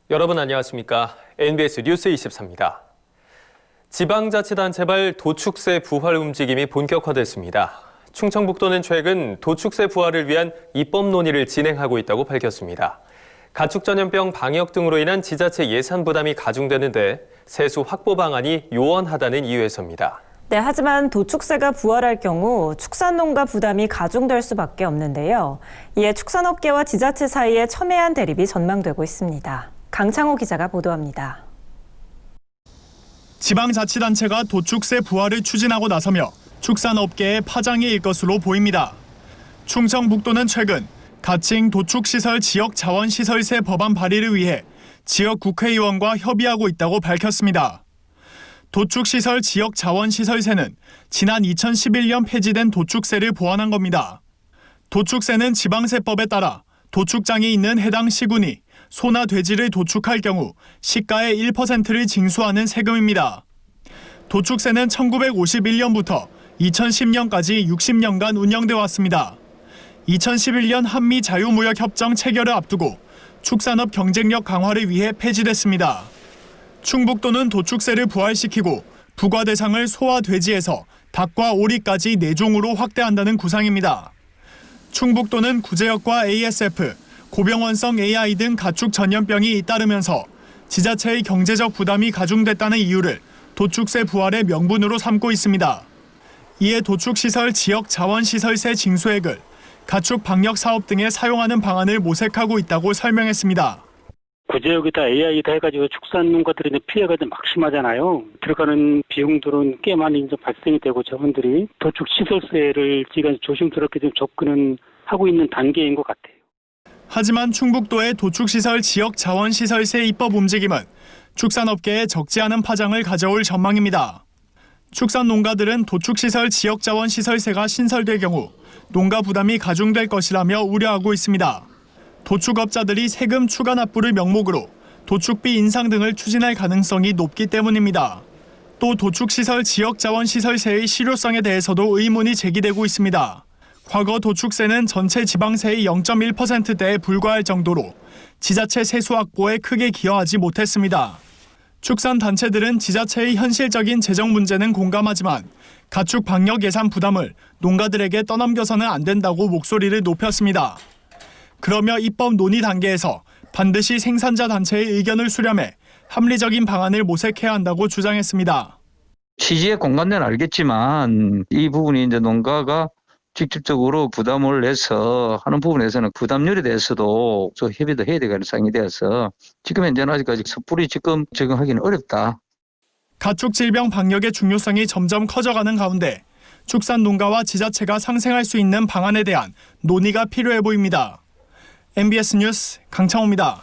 여러분 안녕하십니까? NBS 뉴스 24입니다. 지방자치단체발 도축세 부활 움직임이 본격화됐습니다. 충청북도는 최근 도축세 부활을 위한 입법 논의를 진행하고 있다고 밝혔습니다. 가축전염병 방역 등으로 인한 지자체 예산 부담이 가중되는데 세수 확보 방안이 요원하다는 이유에서입니다. 네, 하지만 도축세가 부활할 경우 축산농가 부담이 가중될 수밖에 없는데요. 이에 축산업계와 지자체 사이에 첨예한 대립이 전망되고 있습니다. 강창호 기자가 보도합니다. 지방자치단체가 도축세 부활을 추진하고 나서며 축산업계의 파장이 일 것으로 보입니다. 충청북도는 최근 가칭 도축시설 지역자원시설세 법안 발의를 위해 지역 국회의원과 협의하고 있다고 밝혔습니다. 도축시설 지역자원시설세는 지난 2011년 폐지된 도축세를 보완한 겁니다. 도축세는 지방세법에 따라 도축장이 있는 해당 시군이 소나 돼지를 도축할 경우 시가의 1%를 징수하는 세금입니다. 도축세는 1951년부터 2010년까지 60년간 운영돼 왔습니다. 2011년 한미 자유무역협정 체결을 앞두고 축산업 경쟁력 강화를 위해 폐지됐습니다. 충북도는 도축세를 부활시키고 부과 대상을 소와 돼지에서 닭과 오리까지 4종으로 확대한다는 구상입니다. 충북도는 구제역과 ASF, 고병원성 AI 등 가축 전염병이 잇따르면서 지자체의 경제적 부담이 가중됐다는 이유를 도축세 부활의 명분으로 삼고 있습니다. 이에 도축시설 지역자원시설세 징수액을 가축 방역 사업 등에 사용하는 방안을 모색하고 있다고 설명했습니다. 구제역이다 AI다 해가지고 축산농가들이 피해가 좀 막심하잖아요. 들어가는 비용들은 꽤 많이 이제 발생이 되고 저분들이 도축시설세를 지금 조심스럽게 좀 접근은 하고 있는 단계인 것 같아요. 하지만 충북도의 도축시설 지역자원시설세 입법 움직임은 축산업계에 적지 않은 파장을 가져올 전망입니다. 축산농가들은 도축시설 지역자원시설세가 신설될 경우 농가 부담이 가중될 것이라며 우려하고 있습니다. 도축업자들이 세금 추가 납부를 명목으로 도축비 인상 등을 추진할 가능성이 높기 때문입니다. 또 도축시설 지역자원시설세의 실효성에 대해서도 의문이 제기되고 있습니다. 과거 도축세는 전체 지방세의 0.1%대에 불과할 정도로 지자체 세수 확보에 크게 기여하지 못했습니다. 축산단체들은 지자체의 현실적인 재정 문제는 공감하지만 가축 방역 예산 부담을 농가들에게 떠넘겨서는 안 된다고 목소리를 높였습니다. 그러며 입법 논의 단계에서 반드시 생산자 단체의 의견을 수렴해 합리적인 방안을 모색해야 한다고 주장했습니다. 취지의 공감대는 알겠지만 이 부분이 이제 농가가 직접적으로 부담을 내서 하는 부분에서는 부담률에 대해서도 좀 협의도 해야 되는 상황이 되어서 지금 현재는 아직까지 섣불리 지금 적용하기는 어렵다. 가축 질병 방역의 중요성이 점점 커져가는 가운데 축산 농가와 지자체가 상생할 수 있는 방안에 대한 논의가 필요해 보입니다. MBS 뉴스 강창호입니다.